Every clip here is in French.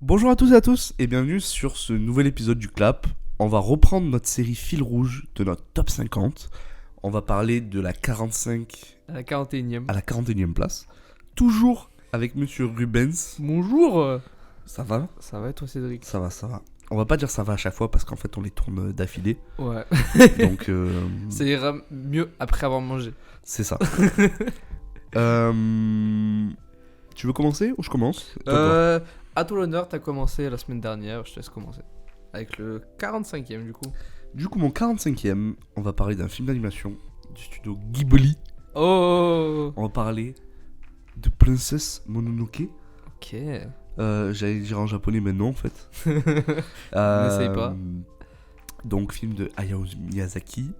Bonjour à toutes et à tous et bienvenue sur ce nouvel épisode du Clap. On va reprendre notre série fil rouge de notre top 50. On va parler de la 45 À la 41e. à la 41e place. Toujours avec Monsieur Rubens. Bonjour. Ça va ? Ça va et toi Cédric? Ça va, ça va. On va pas dire ça va à chaque fois parce qu'en fait on les tourne d'affilée. Ouais. Donc Ça ira mieux après avoir mangé. c'est ça. Tu veux commencer ou je commence ? À tout l'honneur, t'as commencé la semaine dernière, je te laisse commencer. Avec le 45e du coup. Du coup mon 45e, on va parler d'un film d'animation du studio Ghibli. Oh. On va parler de Princess Mononoke. Ok. J'allais dire en japonais, mais non en fait. N'essaye pas. Donc, film de Hayao Miyazaki.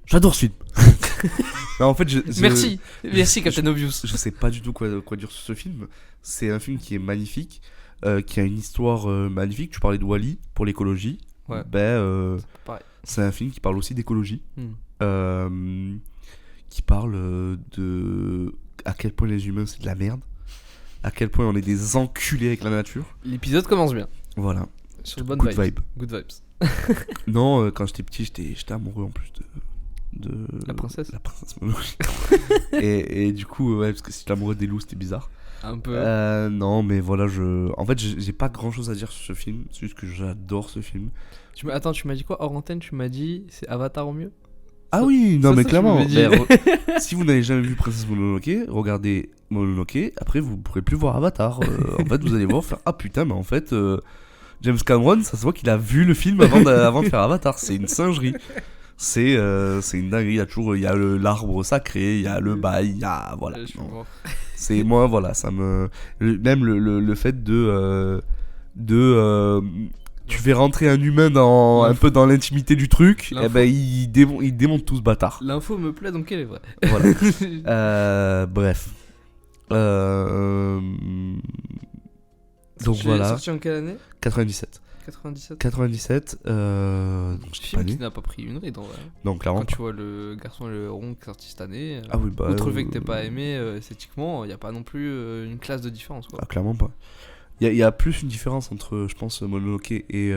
J'adore ce film. Non, en fait, Merci Captain Obvious. je sais pas du tout quoi dire sur ce film. C'est un film qui est magnifique, qui a une histoire magnifique. Tu parlais de Wall-E pour l'écologie. Ouais. Pareil. C'est un film qui parle aussi d'écologie. Hmm. Qui parle de à quel point les humains c'est de la merde, à quel point on est des enculés avec la nature. L'épisode commence bien. Voilà. Sur de bonnes Good vibes. vibe. Good vibes. Non, quand j'étais petit, j'étais amoureux en plus de La princesse. La princesse Mononoke. et du coup, ouais, parce que si j'étais amoureux des loups, c'était bizarre. Un peu. Non, mais voilà, en fait, j'ai pas grand chose à dire sur ce film. C'est juste que j'adore ce film. Attends, tu m'as dit quoi hors antenne? Tu m'as dit c'est Avatar au mieux? Ah oui, non, ça, mais tu clairement. m'avais dit. Si vous n'avez jamais vu Princesse Mononoke, regardez Mononoke. Après, vous pourrez plus voir Avatar. En fait, vous allez voir faire ah putain, mais en fait, James Cameron, ça se voit qu'il a vu le film avant de faire Avatar. C'est une singerie. C'est une dinguerie. Il y a l'arbre sacré, il y a le bail, il y a voilà. Je suis Non. mort. C'est moi, voilà, ça me même le fait de tu fais rentrer un humain un peu dans l'intimité du truc, et ben il démonte tout ce bâtard. L'info me plaît donc elle est vraie. Voilà. Bref. Donc voilà. Sorti en quelle année? 97. 97. 97. Donc j'étais Film pas né. qui n'a pas pris une ride en vrai. Donc clairement. Quand tu vois le garçon et le rond qui est sorti cette année, Ah oui, bah. outre le fait que t'aies pas aimé esthétiquement, il n'y a pas non plus une classe de différence quoi. Ah, clairement pas. Il y a plus une différence entre, je pense, Mononoke et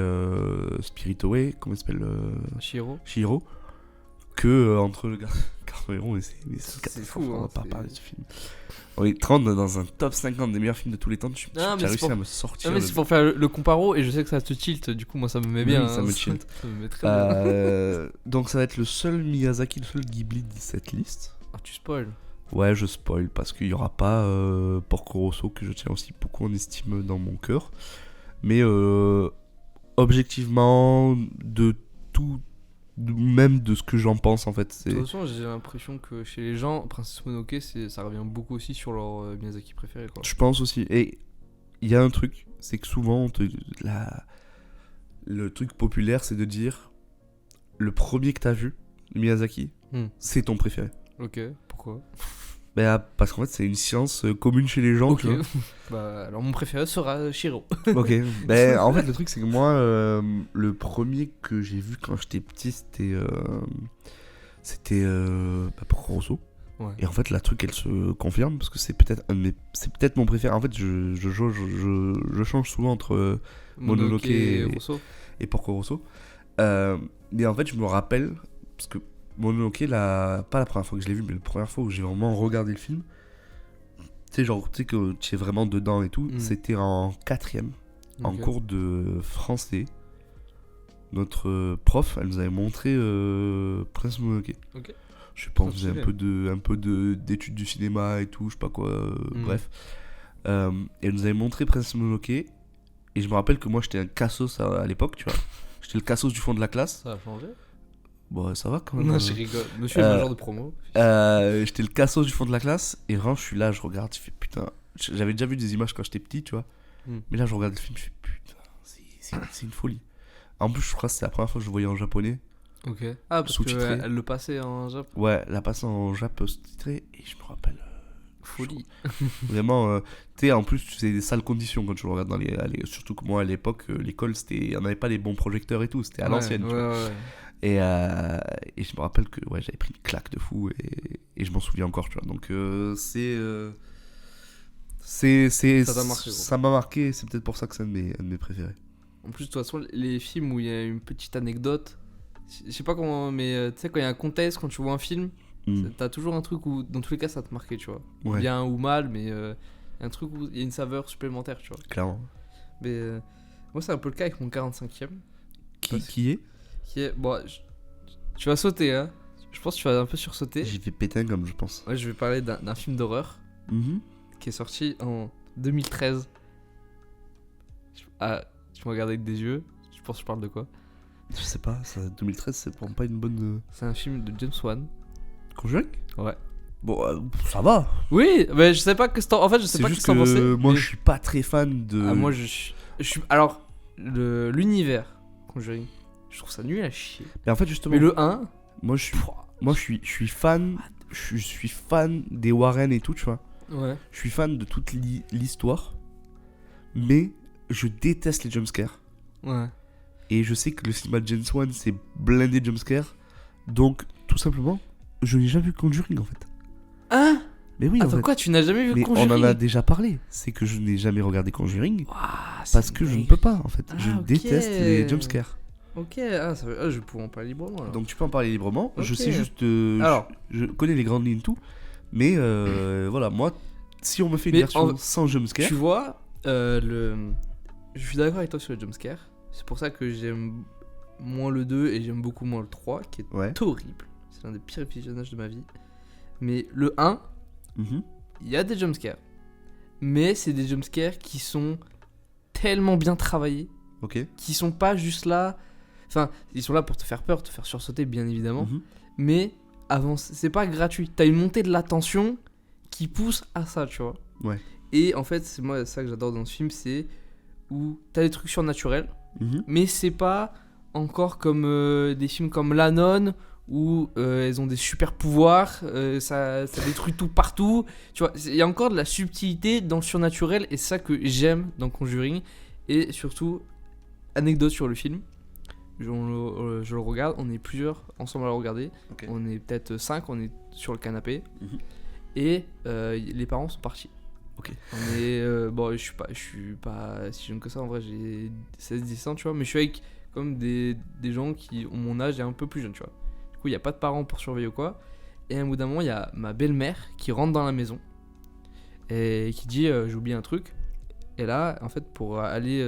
Spirit Away, comment il s'appelle Chihiro, que entre le garçon et le rond. C'est fou. On va Hein, pas parler de ce film. On est 30 dans un top 50 des meilleurs films de tous les temps. Tu as réussi à me sortir. Non, mais c'est pour faire le comparo et je sais que ça te tilt, du coup, moi ça me met bien. Oui, ça me tilt. Ça me met très bien. Donc ça va être le seul Miyazaki, le seul Ghibli de cette liste. Ah, tu spoil. Ouais, je spoil parce qu'il n'y aura pas Porco Rosso, que je tiens aussi beaucoup en estime dans mon cœur. Mais objectivement, de tout, même de ce que j'en pense en fait. De toute façon, j'ai l'impression que chez les gens, Princess Mononoke, ça revient beaucoup aussi sur leur Miyazaki préféré quoi. Je pense aussi. Et il y a un truc, c'est que souvent, le truc populaire, c'est de dire le premier que t'as vu, Miyazaki, c'est ton préféré. Ok, pourquoi? Parce qu'en fait, c'est une science commune chez les gens. Ok. Tu vois. Bah, alors mon préféré sera Shiro. Ok. En fait, le truc, c'est que moi, le premier que j'ai vu quand j'étais petit, c'était Porco Rosso. Ouais. Et en fait, la truc, elle se confirme parce que c'est peut-être mon préféré. En fait, je change souvent entre Mononoke et Rosso. et Porco Rosso. Mais en fait, je me rappelle parce que Mononoke, pas la première fois que je l'ai vu, mais la première fois où j'ai vraiment regardé le film, tu sais que tu es vraiment dedans et tout, c'était en 4ème, en cours de français. Notre prof, elle nous avait montré Prince Mononoke. Ok. Je sais pas, on faisait un peu d'études du cinéma et tout, je sais pas quoi, bref. Et elle nous avait montré Prince Mononoke, et je me rappelle que moi j'étais un cassos à l'époque, tu vois. J'étais le cassos du fond de la classe. Ça a changé? Bon, ça va quand même. Non, je rigole. Monsieur le major de promo. J'étais le cassos du fond de la classe, et vraiment je suis là, je regarde, je fais putain. J'avais déjà vu des images quand j'étais petit, tu vois. Mais là je regarde le film, je fais putain, c'est une folie. En plus, je crois que c'était la première fois que je le voyais en japonais. Ok. Ah, parce qu'elle le passait en Jap. Ouais, elle la passait en Jap sous-titré, et je me rappelle. Folie. Vraiment, tu sais, en plus, c'est des sales conditions quand tu le regardes surtout que moi à l'époque, l'école, il n'y en avait pas les bons projecteurs et tout, c'était à l'ancienne. Tu vois. Ouais. Et je me rappelle que j'avais pris une claque de fou et je m'en souviens encore, tu vois. Donc Ça t'a marqué, gros. Ça m'a marqué, c'est peut-être pour ça que c'est un de mes préférés. En plus, de toute façon, les films où il y a une petite anecdote, je sais pas comment, mais tu sais, quand il y a un contexte, quand tu vois un film, t'as toujours un truc où, dans tous les cas, ça te marquait, tu vois. Ouais. Bien ou mal, mais un truc où il y a une saveur supplémentaire, tu vois. Clairement. Mais moi, c'est un peu le cas avec mon 45e. Qui est Qui est. Bon, tu vas sauter, hein. Je pense que tu vas un peu sursauter. J'ai fait péter un comme je pense. Ouais, je vais parler d'un film d'horreur qui est sorti en 2013. Ah, tu me regardes avec des yeux. Je pense que je parle de quoi? Je sais pas, ça, 2013 c'est vraiment pas une bonne... C'est un film de James Wan. Conjuring? Ouais. Bon, ça va. Oui, mais je sais pas que en fait, je sais C'est pas juste que t'en pensais. moi mais- je suis pas très fan de... Ah, moi je suis. Alors, l'univers Conjuring, je trouve ça nul à chier. Mais en fait justement, Mais le 1, moi je suis fan... Je suis fan des Warren et tout, tu vois. ouais. Je suis fan de toute l'histoire. Mais je déteste les jumpscares. Ouais. Et je sais que le cinéma de James Wan c'est blindé de jumpscares. Donc, tout simplement, je n'ai jamais vu Conjuring en fait. Hein? Mais oui, en Attends, fait. quoi, tu n'as jamais vu Mais Conjuring? on en a déjà parlé. C'est que je n'ai jamais regardé Conjuring Ouah, c'est parce que je ne dingue. peux pas en fait. Je Ah, ok. déteste les jumpscares. Ok, je vais pouvoir en parler librement alors. Donc tu peux en parler librement. Je Ok. sais juste. Alors. je connais les grandes lignes tout. Mais voilà, moi, si on me fait une Mais version sans jumpscare. Tu vois, je suis d'accord avec toi sur le jumpscare. C'est pour ça que j'aime moins le 2 et j'aime beaucoup moins le 3, qui est Ouais. horrible. C'est l'un des pires visionnages de ma vie. Mais le 1, Mhm. il y a des jumpscares. Mais c'est des jumpscares qui sont tellement bien travaillés, Ok. qui sont pas juste là. Enfin, ils sont là pour te faire peur, te faire sursauter, bien évidemment. Mhm. Mais avant, c'est pas gratuit. T'as une montée de la tension qui pousse à ça, tu vois. Ouais. Et en fait, c'est moi ça que j'adore dans ce film, c'est où t'as des trucs surnaturels, Mhm. mais c'est pas encore comme des films comme La Nonne où elles ont des super pouvoirs, ça détruit tout partout. Tu vois, il y a encore de la subtilité dans le surnaturel et c'est ça que j'aime dans Conjuring. Et surtout, anecdote sur le film. Je le regarde, on est plusieurs ensemble à le regarder. Ok. On est peut-être 5, on est sur le canapé. Mhm. Et les parents sont partis. Ok. On est. Bon, je suis pas si jeune que ça, en vrai, j'ai 16-17 ans, tu vois. Mais je suis avec comme des gens qui ont mon âge et un peu plus jeunes, tu vois. Du coup, il n'y a pas de parents pour surveiller ou quoi. Et à un bout d'un moment, il y a ma belle-mère qui rentre dans la maison et qui dit j'ai oublié un truc. Et là, en fait, pour aller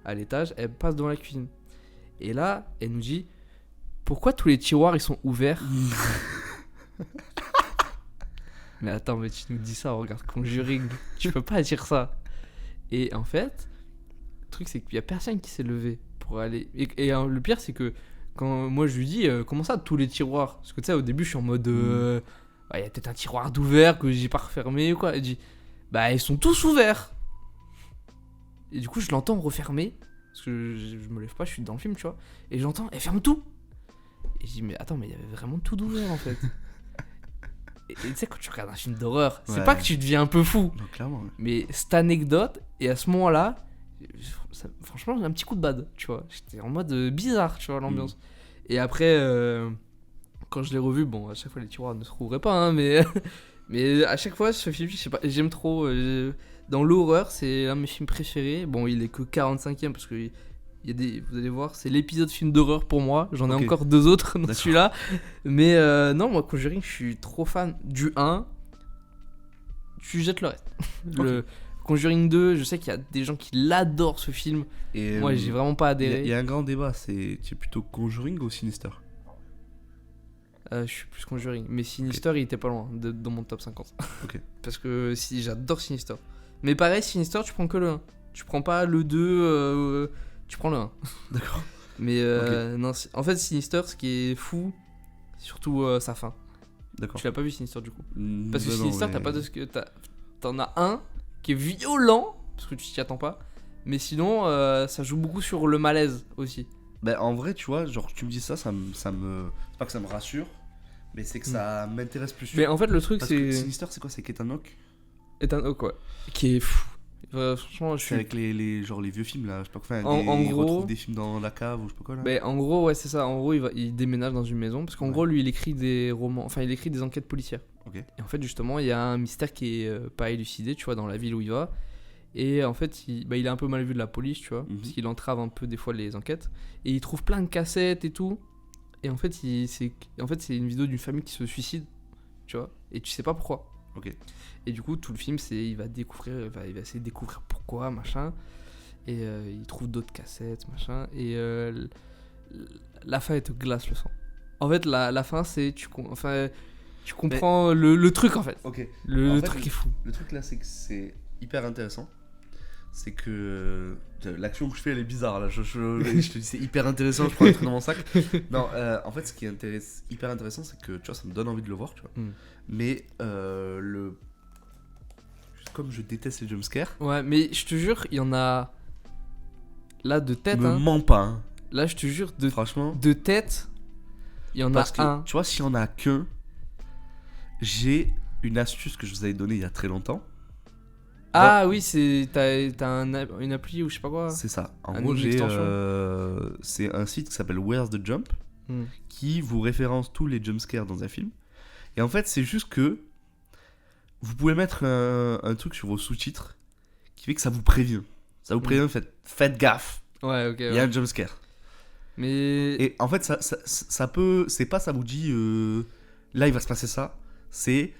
à l'étage, elle passe dans la cuisine. Et là, elle nous dit pourquoi tous les tiroirs ils sont ouverts? Mais attends, mais tu nous dis ça, regarde Conjuring, tu peux pas dire ça. Et en fait, le truc c'est qu'il y a personne qui s'est levé pour aller. Et le pire c'est que quand moi je lui dis comment ça tous les tiroirs? Parce que tu sais au début je suis en mode il y a peut-être un tiroir d'ouvert que j'ai pas refermé ou quoi. Elle dit bah ils sont tous ouverts. Et du coup je l'entends refermer parce que je me lève pas, je suis dans le film tu vois. Et j'entends elle ferme tout. Et je dis mais attends mais il y avait vraiment tout d'ouvert en fait. Et tu sais, quand tu regardes un film d'horreur, c'est Ouais. pas que tu deviens un peu fou, Non, clairement. Ouais. mais cette anecdote, et à ce moment-là, franchement, j'ai un petit coup de bad, tu vois. J'étais en mode bizarre, tu vois, l'ambiance. Et après, quand je l'ai revu, bon, à chaque fois, les tiroirs ne se rouvraient pas, hein, mais, mais à chaque fois, ce film, je sais pas, j'aime trop. Dans l'horreur, c'est l'un de mes films préférés. Bon, il est que 45e, parce que. Il y a vous allez voir, c'est l'épisode film d'horreur pour moi. J'en ai Ok. encore 2 autres dans D'accord. celui-là. Mais non, moi, Conjuring, je suis trop fan du 1. Tu jettes le reste. Le Conjuring 2, je sais qu'il y a des gens qui l'adorent ce film. Et, Moi, j'ai vraiment pas Il adhéré. y a un grand débat, c'est tu es plutôt Conjuring ou Sinister? Je suis plus Conjuring. Mais Sinister, il était pas loin dans mon top 50. Ok. Parce que si j'adore Sinister. Mais pareil, Sinister, tu prends que le 1. Tu prends pas le 2, tu prends le 1. D'accord. Mais non, en fait, Sinister, ce qui est fou, c'est surtout sa fin. D'accord. Tu l'as pas vu Sinister du coup? Parce que Bah non, Sinister, mais- t'as pas de ce que. T'en as un qui est violent, parce que tu t'y attends pas. Mais sinon, ça joue beaucoup sur le malaise aussi. Bah en vrai, tu vois, genre tu me dis ça, ça me... C'est pas que ça me rassure, mais c'est que ça m'intéresse plus. Mais en fait, le truc, Parce que c'est. Sinister, c'est quoi? C'est Ethan Hawke? Ethan Hawke, ouais. Qui est fou. Franchement, je C'est suis. avec genre les vieux films là, je sais pas quoi. En Ils gros- retrouvent des films dans la cave ou je sais pas quoi là. Ben, en gros, ouais, c'est ça. En gros, il déménage dans une maison parce qu'en Ouais. gros, lui, il écrit des romans. Enfin, il écrit des enquêtes policières. Ok. Et en fait, justement, il y a un mystère qui est pas élucidé, tu vois, dans la ville où il va. Et en fait, il est un peu mal vu de la police, tu vois, Mhm. parce qu'il entrave un peu des fois les enquêtes. Et il trouve plein de cassettes et tout. Et en fait, c'est une vidéo d'une famille qui se suicide, tu vois. Et tu sais pas pourquoi. Ok. Et du coup, tout le film, il va essayer de découvrir pourquoi, machin. Et il trouve d'autres cassettes, machin. Et la fin, elle te glace le sang. En fait, la fin, c'est. Tu comprends le truc, en fait. Ok. Le En fait, truc est fou. Le truc là, c'est que c'est hyper intéressant. C'est que l'action que je fais, elle est bizarre là. Je te dis, c'est hyper intéressant. Je prends un truc dans mon sac. Non, en fait, ce qui est hyper intéressant, c'est que tu vois, ça me donne envie de le voir, tu vois. Mm. Mais comme je déteste les jumpscares, Ouais, mais je te jure, il y en a. Là, de tête, me hein. mens pas. Hein. Là, je te jure, Franchement. de tête, il y en Parce a que, un. tu vois, s'il y en a qu'un, j'ai une astuce que je vous avais donnée il y a très longtemps. Ah oui, t'as une appli ou je sais pas quoi. C'est ça. En Un gros, une j'ai. extension. C'est un site qui s'appelle Where's the Jump Hmm. qui vous référence tous les jumpscares dans un film. Et en fait, c'est juste que vous pouvez mettre un truc sur vos sous-titres qui fait que ça vous prévient. Ça vous prévient, faites gaffe, Ouais, ok. il y a Ouais. un jumpscare. Mais. Et en fait, ça peut. C'est pas ça vous dit là il va se passer ça. C'est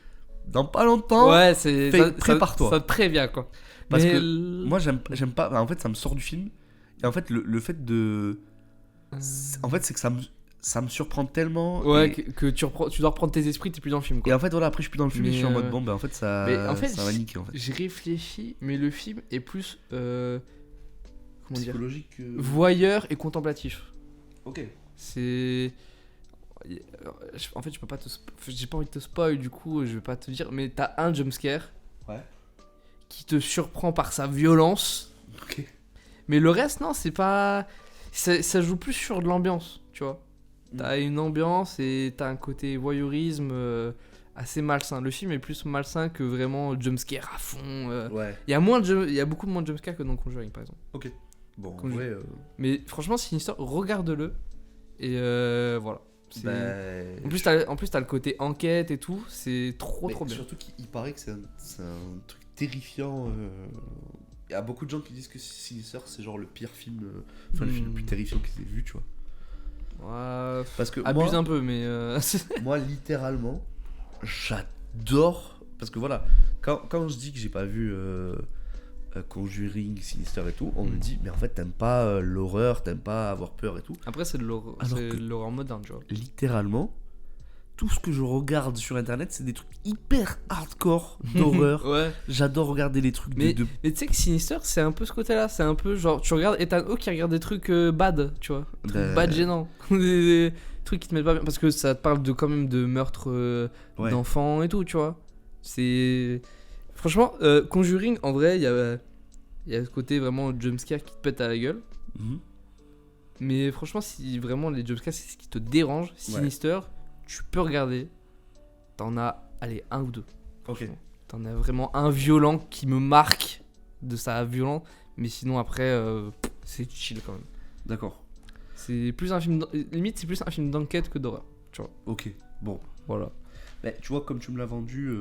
dans pas longtemps. Ouais, c'est. Prépare-toi. Ça te prévient, quoi. Parce Mais que moi j'aime pas. En fait, ça me sort du film. Et en fait, le fait de. En fait, c'est que ça me surprend tellement. Ouais, et, que tu dois reprendre tes esprits, t'es plus dans le film, et quoi. en fait, voilà, après je suis plus dans le film et je suis en mode bon, ben en fait, ça, Mais en fait, ça va niquer en fait. J'ai réfléchi, mais le film est plus. Comment dire, Psychologique. voyeur et contemplatif. Ok. C'est. En fait, je peux pas j'ai pas envie de te spoil, du coup, je vais pas te dire. Mais t'as un jumpscare Ouais. qui te surprend par sa violence. Ok. Mais le reste, non, c'est pas. Ça joue plus sur de l'ambiance, tu vois. T'as une ambiance et t'as un côté voyeurisme assez malsain. Le film est plus malsain que vraiment jumpscare à fond. Ouais. Il y a beaucoup moins de jumpscare que dans Conjuring, par exemple. Ok. Bon, en Comme vrai. Mais franchement, Sinister, regarde-le. Et voilà. C'est- Ben, En plus, t'as le côté enquête et tout. C'est trop mais bien. surtout qu'il paraît que c'est un truc terrifiant. Il y a beaucoup de gens qui disent que Sinister c'est genre le pire film, le film le plus terrifiant qu'ils aient vu, tu vois. Ouais, Parce que abuse moi, un peu, mais. moi littéralement, j'adore. Parce que voilà, quand je dis que j'ai pas vu Conjuring, Sinister et tout, on me dit, mais en fait t'aimes pas l'horreur, t'aimes pas avoir peur et tout. Après, c'est de l'horreur, Alors que- l'horreur moderne, tu vois. Littéralement, tout ce que je regarde sur internet, c'est des trucs hyper hardcore d'horreur. Ouais. J'adore regarder les trucs Mais de... tu sais que Sinister, c'est un peu ce côté-là. C'est un peu genre, tu regardes Ethan Hawke qui regarde des trucs bad, tu vois. Des trucs Ben- bad gênants. des trucs qui te mettent pas bien. Parce que ça te parle de, quand même de meurtres Ouais. d'enfants et tout, tu vois. C'est. Franchement, Conjuring, en vrai, il y a ce côté vraiment jumpscare qui te pète à la gueule. Mhm. Mais franchement, si vraiment les jumpscares, c'est ce qui te dérange, Sinister, tu peux regarder. T'en as, allez, un ou deux. Ok. Franchement. T'en as vraiment un violent qui me marque de sa violence. Mais sinon, après, c'est chill quand même. D'accord. C'est plus un film. Limite, c'est plus un film d'enquête que d'horreur. Tu vois. Ok. Bon. Voilà. Mais tu vois, comme tu me l'as vendu,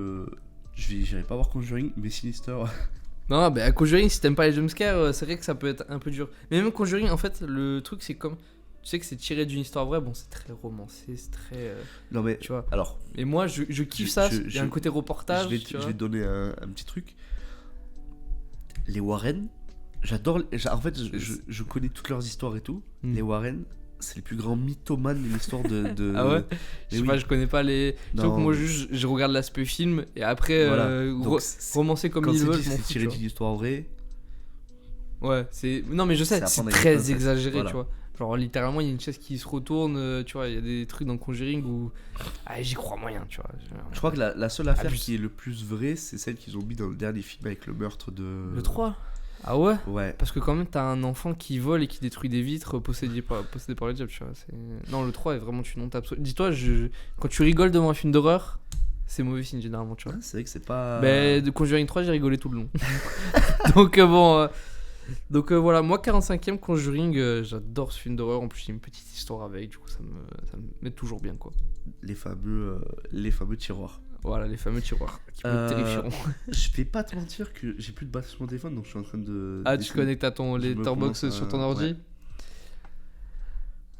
j'irai pas voir Conjuring, mais Sinister... Non, bah, à Conjuring, si t'aimes pas les jumpscares, c'est vrai que ça peut être un peu dur. Mais même Conjuring, en fait, le truc, c'est comme. Tu sais que c'est tiré d'une histoire vraie, bon, c'est très romancé, c'est très. Non mais, Tu vois. alors, Et moi, je kiffe ça, il y a un côté reportage. je vais tu te vois. donner un petit truc. Les Warren, j'adore... En fait, je connais toutes leurs histoires et tout. Mm. Les Warren, c'est les plus grands mythomanes de l'histoire de... Ah ouais. Mais Je sais oui. pas, je connais pas les. Non. Donc moi, juste, je regarde l'aspect film et après, Voilà. Donc, c'est- romancer comme Quand ils c'est veulent, dit je m'en c'est fous. tiré tu vois. d'une histoire vraie, Ouais, c'est. Non, mais je C'est sais, à c'est prendre avec très des pincettes, exagéré, voilà. tu vois. Genre, littéralement, il y a une chaise qui se retourne, tu vois. Il y a des trucs dans Conjuring où. Ah, j'y crois moyen, tu vois. je crois que la seule affaire Abuse. qui est le plus vraie, c'est celle qu'ils ont mis dans le dernier film avec le meurtre de... Le 3. Ah ouais. Ouais. Parce que quand même, t'as un enfant qui vole et qui détruit des vitres possédé par le diable, tu vois. Non, le 3 est vraiment une honte absolue. Dis-toi, quand tu rigoles devant un film d'horreur, c'est mauvais signe généralement, tu vois. Ouais, c'est vrai que c'est pas. De Conjuring 3, j'ai rigolé tout le long. Donc donc voilà, moi 45ème Conjuring, j'adore ce film d'horreur. En plus, il y a une petite histoire avec, du coup, ça me met toujours bien, quoi. Les fameux tiroirs. Voilà, les fameux tiroirs qui me terrifieront. Je vais pas te mentir que j'ai plus de batterie sur mon téléphone, donc je suis en train de. Ah, tu connectes à ton Je me letterbox commence sur ton à- ordi ouais.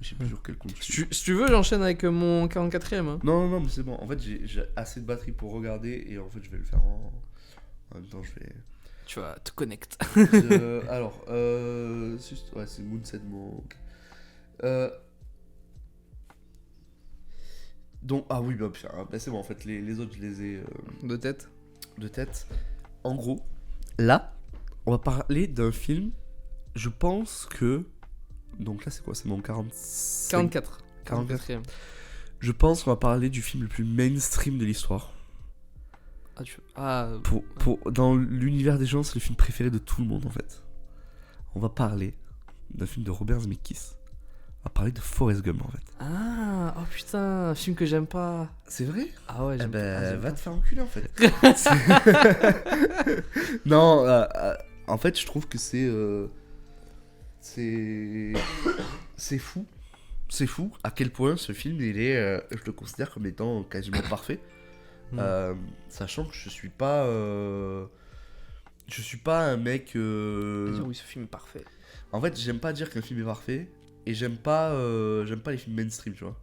Je sais plus sur quel compte. Si tu veux, j'enchaîne avec mon 44ème. Hein. Non, mais c'est bon. En fait, j'ai assez de batterie pour regarder et en fait, je vais le faire en même temps. Je vais. Tu vas te connecter. Alors, c'est Moonset mon. Ok. Donc, ah oui, bah, c'est bon, en fait, les autres, je les ai De tête. de tête. En gros, là, on va parler d'un film, je pense que. Donc là, c'est quoi? C'est mon 44. 44ème. Je pense qu'on va parler du film le plus mainstream de l'histoire. Dans l'univers des gens, c'est le film préféré de tout le monde, en fait. On va parler d'un film de Robert Zemeckis. On va parler de Forrest Gump, en fait. Ah, oh putain, un film que j'aime pas. C'est vrai? Ah ouais, j'aime pas. Va te faire enculer, en fait. Non, en fait, je trouve que c'est fou. C'est fou à quel point ce film, je le considère comme étant quasiment parfait. Sachant que je suis pas un mec. Oui, ce film est parfait. En fait, j'aime pas dire qu'un film est parfait et j'aime pas les films mainstream, tu vois.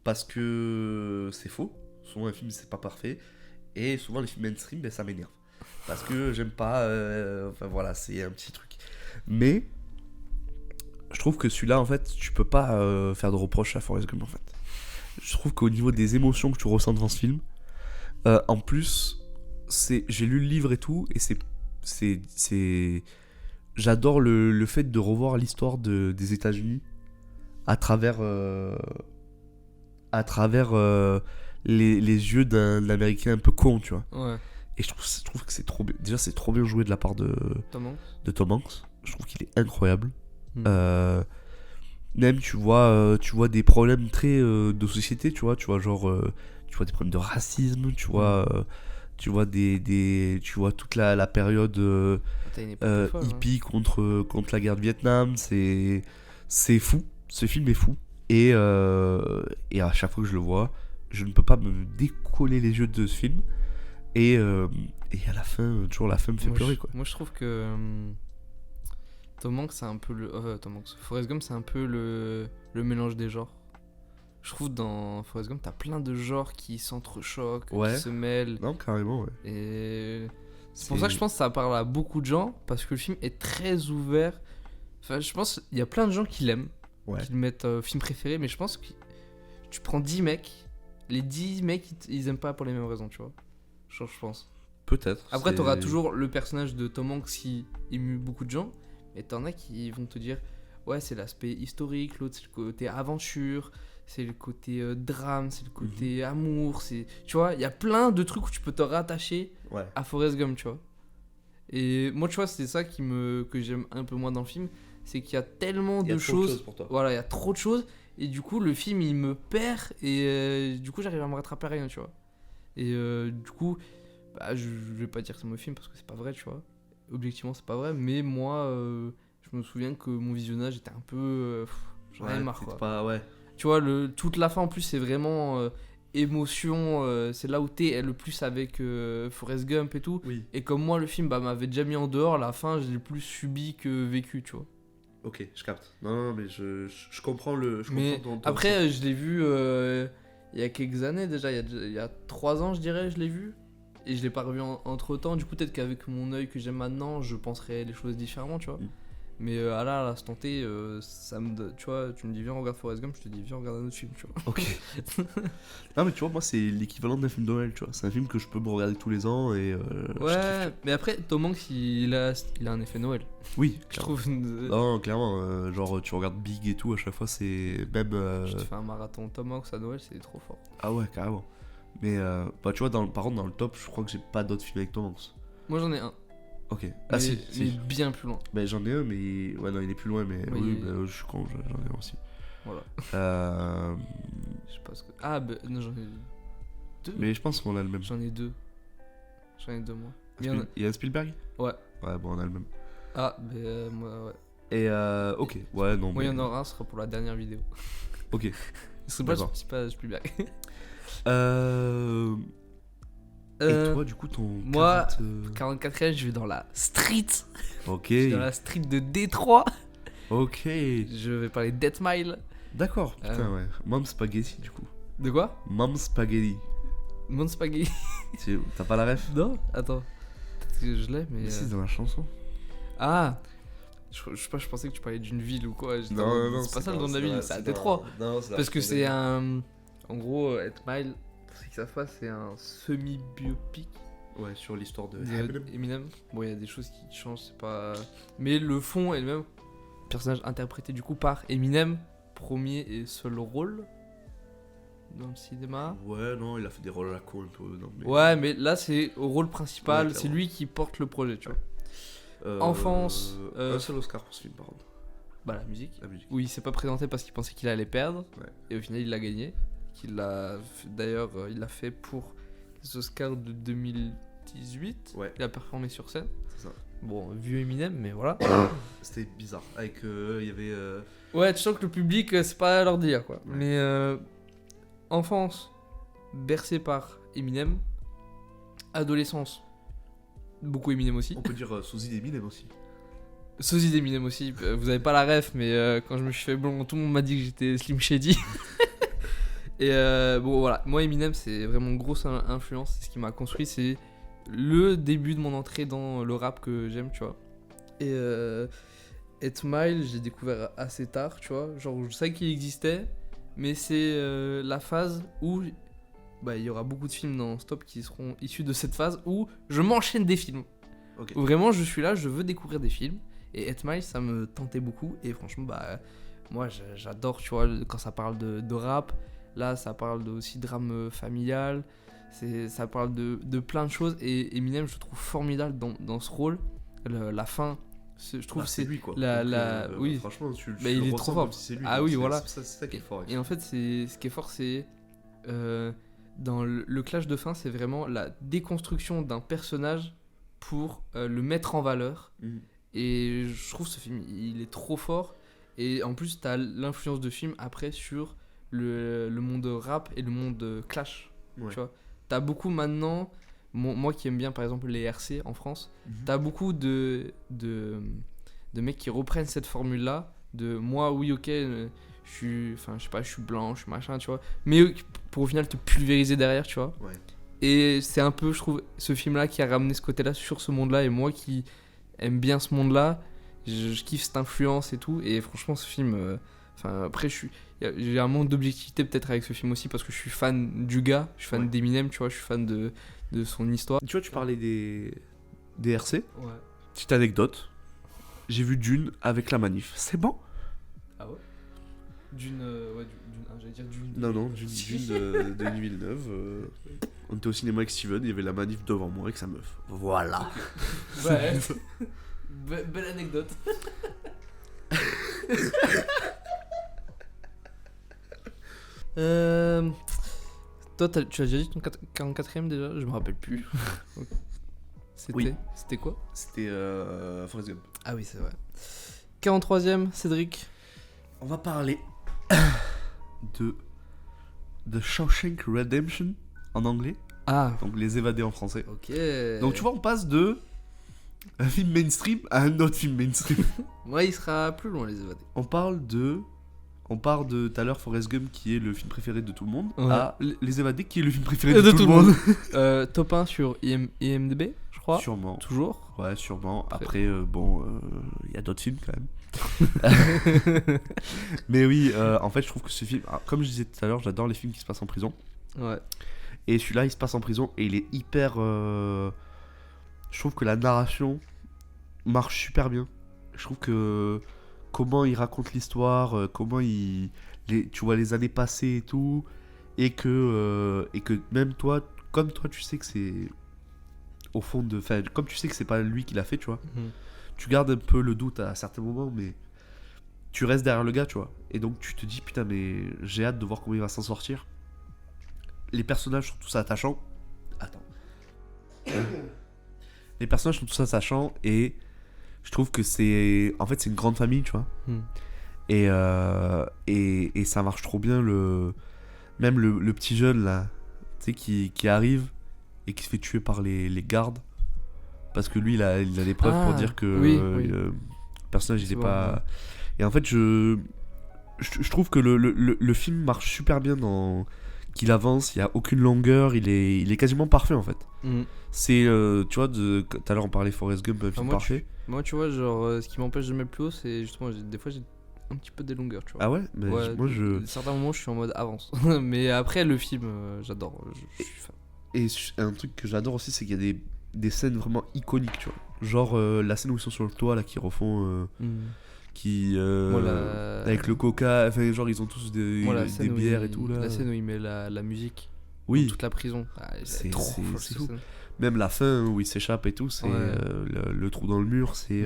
Parce que c'est faux. Souvent, un film c'est pas parfait et souvent les films mainstream, ben, ça m'énerve parce que j'aime pas. Enfin voilà, c'est un petit truc. Mais je trouve que celui-là, en fait, tu peux pas faire de reproches à Forrest Gump, en fait. Je trouve qu'au niveau des émotions que tu ressens devant ce film, en plus, j'ai lu le livre et tout, et j'adore le fait de revoir l'histoire des États-Unis à travers les yeux d'un Américain un peu con, tu vois. Ouais. Et je trouve que c'est trop bien. Déjà, c'est trop bien joué de la part de Tom Hanks. Je trouve qu'il est incroyable. Même tu vois des problèmes très de société, tu vois genre tu vois des problèmes de racisme, tu vois toute la période hippie contre la guerre de Vietnam, c'est fou, ce film est fou et à chaque fois que je le vois, je ne peux pas me décoller les yeux de ce film et à la fin, toujours la fin me fait pleurer, quoi. Moi je trouve que Tom Hanks, c'est un peu Forrest Gump, c'est un peu le mélange des genres. Je trouve dans Forrest Gump, t'as plein de genres qui s'entrechoquent, qui se mêlent. Non, carrément, ouais. Et c'est pour ça que je pense que ça parle à beaucoup de gens, parce que le film est très ouvert. Enfin, je pense qu'il y a plein de gens qui l'aiment, qui le mettent film préféré, mais je pense que tu prends 10 mecs, les 10 mecs, ils aiment pas pour les mêmes raisons, tu vois. Je pense. Peut-être. Après, t'auras toujours le personnage de Tom Hanks qui émue beaucoup de gens. Et t'en as qui vont te dire ouais, c'est l'aspect historique, l'autre c'est le côté aventure, c'est le côté drame, c'est le côté amour, tu vois, il y a plein de trucs où tu peux te rattacher à Forrest Gump, tu vois. Et moi, tu vois, c'est ça que j'aime un peu moins dans le film, c'est qu'il y a tellement de choses pour toi. Voilà, il y a trop de choses et du coup le film il me perd et du coup j'arrive à me rattraper à rien, tu vois. Et du coup je vais pas dire que c'est un mauvais film parce que c'est pas vrai, tu vois. Objectivement c'est pas vrai, mais moi je me souviens que mon visionnage était un peu j'en avais marre, quoi. Tu vois, toute la fin en plus c'est vraiment émotion, c'est là où t'es le plus avec Forrest Gump et tout, et comme moi le film m'avait déjà mis en dehors, la fin je l'ai plus subi que vécu, tu vois. Ok, je capte. Non, mais je comprends mais ton après je l'ai vu il y a quelques années déjà, il y a 3 ans je dirais, je l'ai vu. Et je l'ai pas revu entre temps, du coup peut-être qu'avec mon œil que j'aime maintenant, je penserais les choses différemment, tu vois. Mais à l'instant T, tu vois, tu me dis viens regarde Forrest Gump, je te dis viens regarde un autre film, tu vois. Ok. Non mais tu vois, moi c'est l'équivalent d'un film de Noël, tu vois. C'est un film que je peux me regarder tous les ans et ouais, mais après Tom Hanks il a un effet Noël. Oui, je trouve. Non, clairement, genre tu regardes Big et tout, à chaque fois c'est même. Je te fais un marathon Tom Hanks à Noël, c'est trop fort. Ah ouais, carrément. Mais tu vois, par contre, dans le top, je crois que j'ai pas d'autres films avec Tom Hanks. Moi j'en ai un. Ok. Mais bien plus loin. Bah, j'en ai un, mais. Ouais, non, il est plus loin, mais oui, je suis con, j'en ai un aussi. Voilà. Je sais pas ce que. Ah, bah, non, j'en ai deux. Mais je pense qu'on a le même. J'en ai deux. J'en ai deux, moi. Il y en a- Il y a un Spielberg? Ouais. Ouais, bon, on a le même. Ah, bah, moi, ouais. Et ok, ouais, non. Moi, il y mais- en aura un, ce sera pour la dernière vidéo. Ok. C'est pas, D'accord. c'est pas Spielberg. Et toi, du coup, ton. moi, 40, 44ème, je vais dans la street. Ok. Je vais dans la street de Détroit. Ok. Je vais parler de Death Mile. D'accord, putain, ouais. Mom Spaghetti, du coup. De quoi? Mom Spaghetti. Mon Spaghetti. T'as pas la ref? Non? Attends. Peut-être que je l'ai, mais. Mais si, c'est dans la chanson. Ah! Je sais pas, je pensais que tu parlais d'une ville ou quoi. J'étais en mode, c'est pas ça le nom de la ville, c'est à Détroit. Non, c'est Parce que c'est un. En gros, Death Mile, pour ceux qui savent pas, c'est un semi-biopic. Ouais, sur l'histoire de Eminem. Bon, il y a des choses qui changent, c'est pas. Mais le fond est le même. Personnage interprété du coup par Eminem, premier et seul rôle dans le cinéma. Ouais, non, il a fait des rôles à la con un peu. Non, mais... Ouais, mais là c'est au rôle principal, Ouais, c'est clairement. lui qui porte le projet, tu vois. Euh, Enfance, Un seul Oscar pour ce film, par contre. Bah, la musique. La musique. Où il s'est pas présenté parce qu'il pensait qu'il allait perdre. Ouais. Et au final, il l'a gagné. D'ailleurs, il l'a fait pour les Oscars de 2018. Ouais. Il a performé sur scène. C'est ça. Bon, vieux Eminem, mais voilà. C'était bizarre. Avec. Il y avait. Ouais, tu sens que le public, c'est pas leur délire, quoi. Ouais. Mais enfance, bercé par Eminem. Adolescence, beaucoup Eminem aussi. On peut dire Sosie d'Eminem aussi. Sosie d'Eminem aussi. Vous avez pas la ref, mais quand je me suis fait blond, tout le monde m'a dit que j'étais Slim Shady. Et bon, voilà. Moi, Eminem, c'est vraiment une grosse influence. C'est ce qui m'a construit. C'est le début de mon entrée dans le rap que j'aime, tu vois. Et 8 Mile, j'ai découvert assez tard, tu vois. Genre, je savais qu'il existait, mais c'est la phase où bah, il y aura beaucoup de films dans Stop qui seront issus de cette phase où je m'enchaîne des films. Ok. Où vraiment, je suis là, je veux découvrir des films. Et 8 Mile, ça me tentait beaucoup. Et franchement, bah, moi, j'adore, tu vois, quand ça parle de rap. Là, ça parle aussi de drame familial. Ça parle de plein de choses. Et Eminem, je le trouve formidable dans ce rôle. La fin, je trouve Bah, c'est lui, quoi. oui. Franchement, tu Bah, il le est ressens trop fort. comme si c'est lui. Ah donc oui, c'est- voilà. C'est ça qui est fort. Et en fait, ce qui est fort, c'est dans le clash de fin, c'est vraiment la déconstruction d'un personnage pour le mettre en valeur. Mhm. Et je trouve ce film, il est trop fort. Et en plus, t'as l'influence de film après sur le monde rap et le monde clash. Ouais. Tu vois, t'as beaucoup maintenant, moi qui aime bien par exemple les RC en France, Mhm. t'as beaucoup de mecs qui reprennent cette formule-là. De moi, oui, ok, je suis, enfin, je sais pas, je suis blanc, je suis machin, tu vois. Mais pour au final te pulvériser derrière, tu vois. Ouais. Et c'est un peu, je trouve, ce film-là qui a ramené ce côté-là sur ce monde-là. Et moi qui aime bien ce monde-là, je kiffe cette influence et tout. Et franchement, ce film. Enfin, après, j'ai un manque d'objectivité peut-être avec ce film aussi parce que je suis fan du gars, je suis fan Ouais. d'Eminem, tu vois, je suis fan de son histoire. Tu vois, tu parlais des RC. Ouais. Petite anecdote. J'ai vu Dune avec la manif. C'est bon? Ah ouais j'allais dire d'une. Non, non, Dune de Denis Villeneuve. On était au cinéma avec Steven, il y avait la manif devant moi avec sa meuf. Voilà. Ouais. Belle anecdote. Toi, tu as déjà dit ton 44ème déjà? Je me rappelle plus. Oui. C'était quoi? C'était Forrest Gump. Ah oui, c'est vrai. 43ème, Cédric. On va parler de The Shawshank Redemption en anglais, Ah, donc Les Évadés en français. ok. Donc tu vois, on passe de un film mainstream à un autre film mainstream. Moi, il sera plus loin, les évadés. On part de tout à l'heure Forrest Gump qui est le film préféré de tout le monde Ouais. à Les Évadés qui est le film préféré de tout le monde. Top 1 sur IMDb, je crois. Sûrement. Toujours. Ouais, sûrement. Après- Après, il y a d'autres films quand même. Mais oui, en fait, je trouve que ce film, comme je disais tout à l'heure, j'adore les films qui se passent en prison. Ouais. Et celui-là, il se passe en prison et il est hyper. Je trouve que la narration marche super bien. Je trouve que comment il raconte l'histoire, comment tu vois les années passées et tout, et que même toi, comme toi, tu sais que c'est au fond de, enfin, comme tu sais que c'est pas lui qui l'a fait, tu vois. Mhm. Tu gardes un peu le doute à certains moments, mais tu restes derrière le gars, tu vois. Et donc tu te dis, putain, mais j'ai hâte de voir comment il va s'en sortir. Les personnages sont tous attachants. Attends. Les personnages sont tous attachants et je trouve que c'est... En fait, c'est une grande famille, tu vois. Et ça marche trop bien, même le petit jeune, là, tu sais, qui arrive et qui se fait tuer par les gardes. Parce que lui, il a des preuves pour dire que oui. le personnage, il C'est est bon, pas... ouais. Et en fait, je trouve que le film marche super bien dans... Qu'il avance, il n'y a aucune longueur, il est quasiment parfait, en fait. C'est, tu vois, tout à l'heure, on parlait Forrest Gump, un film parfait. Moi, tu vois, genre, ce qui m'empêche de mettre plus haut, c'est justement, des fois, j'ai un petit peu des longueurs, tu vois. Ah ouais, mais Ouais, moi, à certains moments, je suis en mode avance. Mais après, le film, j'adore. Je suis fan. Et un truc que j'adore aussi, c'est qu'il y a des scènes vraiment iconiques, tu vois. Genre la scène où ils sont sur le toit, là, qui refont... avec le coca, enfin, genre, ils ont tous des bières et tout, là. La scène où il met la musique Oui. dans toute la prison. C'est trop fou, c'est cette fou. scène. Même la fin où il s'échappe et tout, c'est le trou dans le mur, c'est...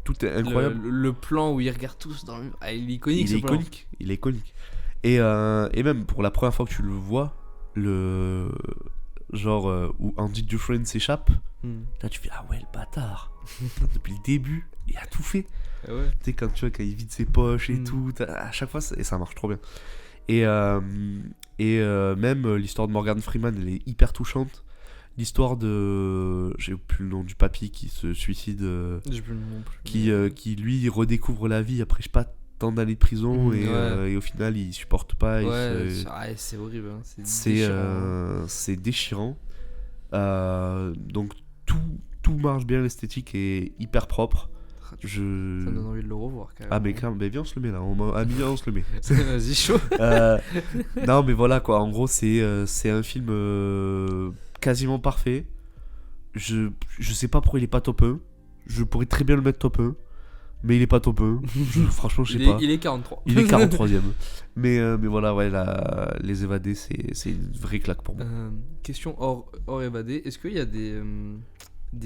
tout est incroyable. Le plan où ils regardent tous dans le mur. Il est iconique, Il est iconique. Et même pour la première fois que tu le vois, genre où Andy Dufresne s'échappe, là tu fais ah ouais le bâtard. Depuis le début, il a tout fait. Ah ouais. Tu sais quand il vide ses poches et tout, à chaque fois et ça marche trop bien. Et même l'histoire de Morgan Freeman, elle est hyper touchante. L'histoire de... J'ai plus le nom du papy qui se suicide. J'ai plus le nom non plus. Qui lui redécouvre la vie après je sais pas tant d'années de prison et au final il supporte pas. C'est horrible. Hein. C'est déchirant. Donc tout marche bien, l'esthétique est hyper propre. Ça me donne envie de le revoir quand même. Ah mais quand même, viens on se le met là, on se le met. Vas-y chaud. Non mais voilà quoi, en gros c'est un film quasiment parfait. Je sais pas pourquoi il est pas top 1. Je pourrais très bien le mettre top 1. Mais il est pas top 1. Franchement je sais pas. Il est 43. Il est 43ème. mais voilà, ouais, Les Évadés c'est une vraie claque pour moi. Question hors Évadés. Est-ce qu'il y a des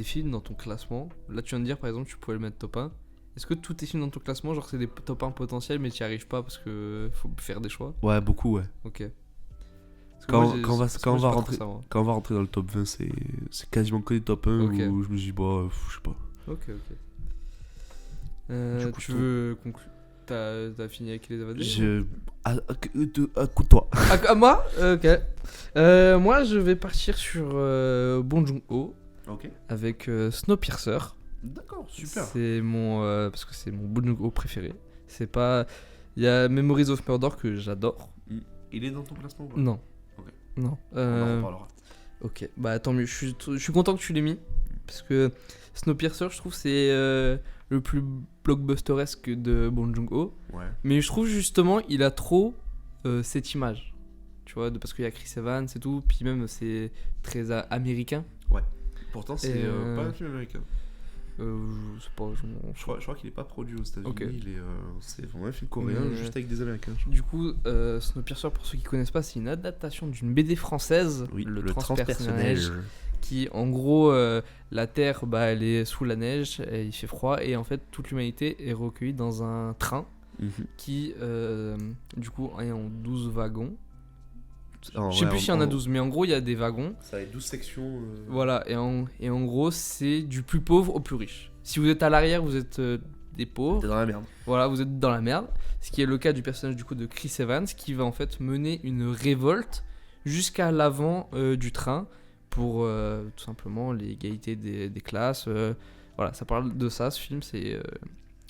films dans ton classement? Là tu viens de dire par exemple tu pouvais le mettre top 1. Est-ce que tous tes films dans ton classement, genre c'est des top 1 potentiels mais tu n'y arrives pas parce que faut faire des choix? Ouais, beaucoup, ouais. Ok. Quand on va rentrer dans le top 20, c'est quasiment que des top 1 où je me dis, bah, je sais pas. Ok. Tu veux conclure? T'as fini avec Les Évadés? Coup de toi. À moi? Ok. Moi je vais partir sur Bong Joon-ho. Ok. Avec Snowpiercer. D'accord, super. C'est mon parce que c'est mon Bong Joon-ho préféré. C'est pas... Il y a Memories of Murder que j'adore. Il est dans ton classement ou pas? Non. Ok. Non. On en reparlera. Ok, bah tant mieux. Je suis content que tu l'aies mis. Parce que Snowpiercer, je trouve c'est le plus blockbusteresque de Bong Joon-ho. Ouais. Mais je trouve justement il a trop cette image. Tu vois, parce qu'il y a Chris Evans et tout. Puis même c'est très américain. Ouais. Pourtant c'est pas un film américain. Je sais pas, je crois qu'il est pas produit aux États-Unis. Okay. C'est vraiment un film coréen juste avec des Américains. Du coup, Snowpiercer, pour ceux qui connaissent pas, c'est une adaptation d'une BD française, oui, le Transpersonnage, qui en gros, la Terre, elle est sous la neige, et il fait froid, et en fait toute l'humanité est recueillie dans un train qui, du coup, est en 12 wagons. Je sais plus s'il y en a 12, mais en gros il y a des wagons. Ça a 12 sections. Voilà, et en gros c'est du plus pauvre au plus riche. Si vous êtes à l'arrière, vous êtes des pauvres. T'es dans la merde. Voilà, vous êtes dans la merde. Ce qui est le cas du personnage du coup de Chris Evans, qui va en fait mener une révolte jusqu'à l'avant du train pour tout simplement l'égalité des classes. Voilà, ça parle de ça, ce film, c'est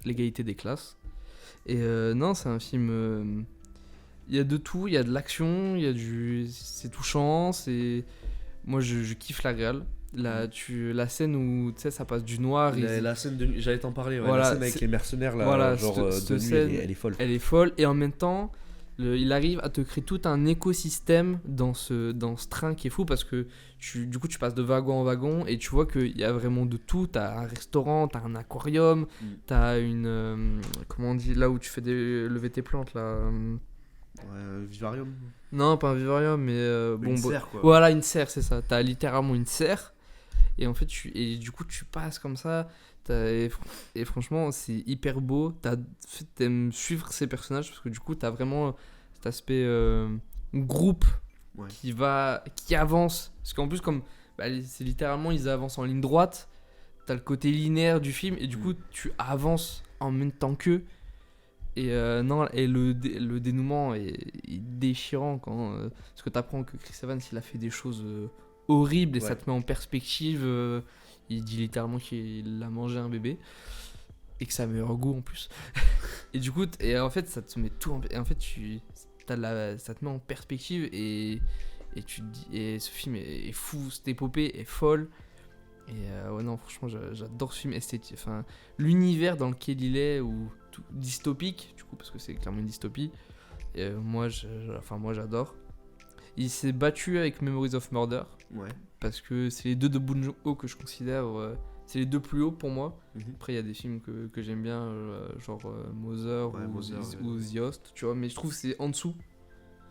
l'égalité des classes. Et non, c'est un film... Il y a de tout, il y a de l'action, c'est touchant, moi je kiffe la réal. La scène où tu sais ça passe du noir. La scène de nuit, j'allais t'en parler. Voilà, la scène avec les mercenaires là, voilà, genre de nuit, scène, elle est folle. Elle est folle et en même temps, il arrive à te créer tout un écosystème dans ce train qui est fou parce que du coup tu passes de wagon en wagon et tu vois qu'il y a vraiment de tout. T'as un restaurant, t'as un aquarium, t'as une comment on dit là où tu fais lever tes plantes là. Vivarium. Non, pas un vivarium, mais une serre quoi. Voilà, une serre, c'est ça. T'as littéralement une serre. Et en fait, et du coup, tu passes comme ça. Et franchement, c'est hyper beau. T'aimes suivre ces personnages parce que du coup, t'as vraiment cet aspect groupe Ouais. qui avance. Parce qu'en plus, comme c'est littéralement, ils avancent en ligne droite. T'as le côté linéaire du film et du coup, tu avances en même temps qu'eux. Et non, et le dénouement est déchirant quand parce que t'apprends que Chris Evans il a fait des choses horribles et ça te met en perspective. Il dit littéralement qu'il a mangé un bébé et que ça a meilleur goût en plus. Et du coup, et en fait, ça te met tout en, et en fait, ça te met en perspective et tu te dis, et ce film est fou, cette épopée est folle. Et ouais, non, franchement, j'adore ce film esthétique. Enfin, l'univers dans lequel il est, ou dystopique, du coup, parce que c'est clairement une dystopie. Et moi, j'adore. Il s'est battu avec Memories of Murder. Ouais. Parce que c'est les deux de Bong Joon-ho que je considère. C'est les deux plus hauts pour moi. Après, il y a des films que j'aime bien, genre Mother ou The Host, tu vois. Mais je trouve que c'est en dessous.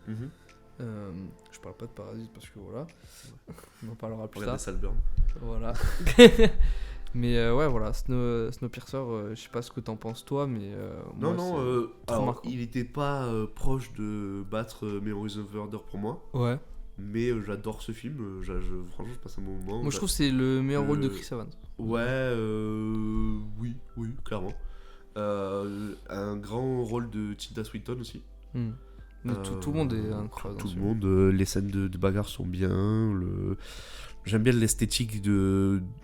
Je parle pas de Parasite parce que voilà, on en parlera plus tard. Salburn. Voilà. Mais ouais, voilà, Snowpiercer, je sais pas ce que t'en penses toi, mais alors il était pas proche de battre Memories of Murder pour moi. Ouais. Mais j'adore ce film, franchement je passe un bon moment. Moi je trouve que c'est le meilleur rôle de Chris Evans. Ouais, oui, clairement. Un grand rôle de Tilda Swinton aussi. Tout le monde est incroyable. Tout le monde, les scènes de bagarre sont bien. J'aime bien l'esthétique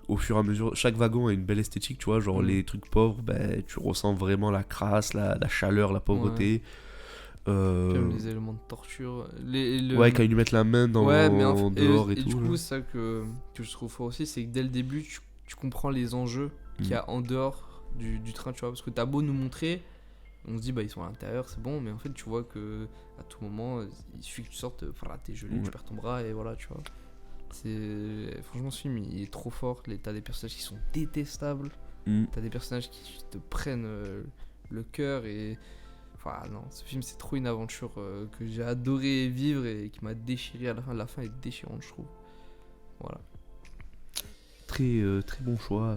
au fur et à mesure. Chaque wagon a une belle esthétique, tu vois. Genre les trucs pauvres, tu ressens vraiment la crasse, la chaleur, la pauvreté. J'aime les éléments de torture. Ouais, quand ils lui mettent la main dehors et tout. Et du coup, ça que je trouve fort aussi, c'est que dès le début, tu comprends les enjeux qu'il y a en dehors du train, tu vois. Parce que t'as beau nous montrer, on se dit, ils sont à l'intérieur, c'est bon, mais en fait, tu vois que à tout moment, il suffit que tu sortes, t'es gelé, tu perds ton bras, et voilà, tu vois. Franchement, ce film, il est trop fort. T'as des personnages qui sont détestables. T'as des personnages qui te prennent le cœur et... Enfin, non, ce film, c'est trop une aventure que j'ai adoré vivre et qui m'a déchiré à la fin. La fin est déchirante, je trouve. Voilà. Très bon choix.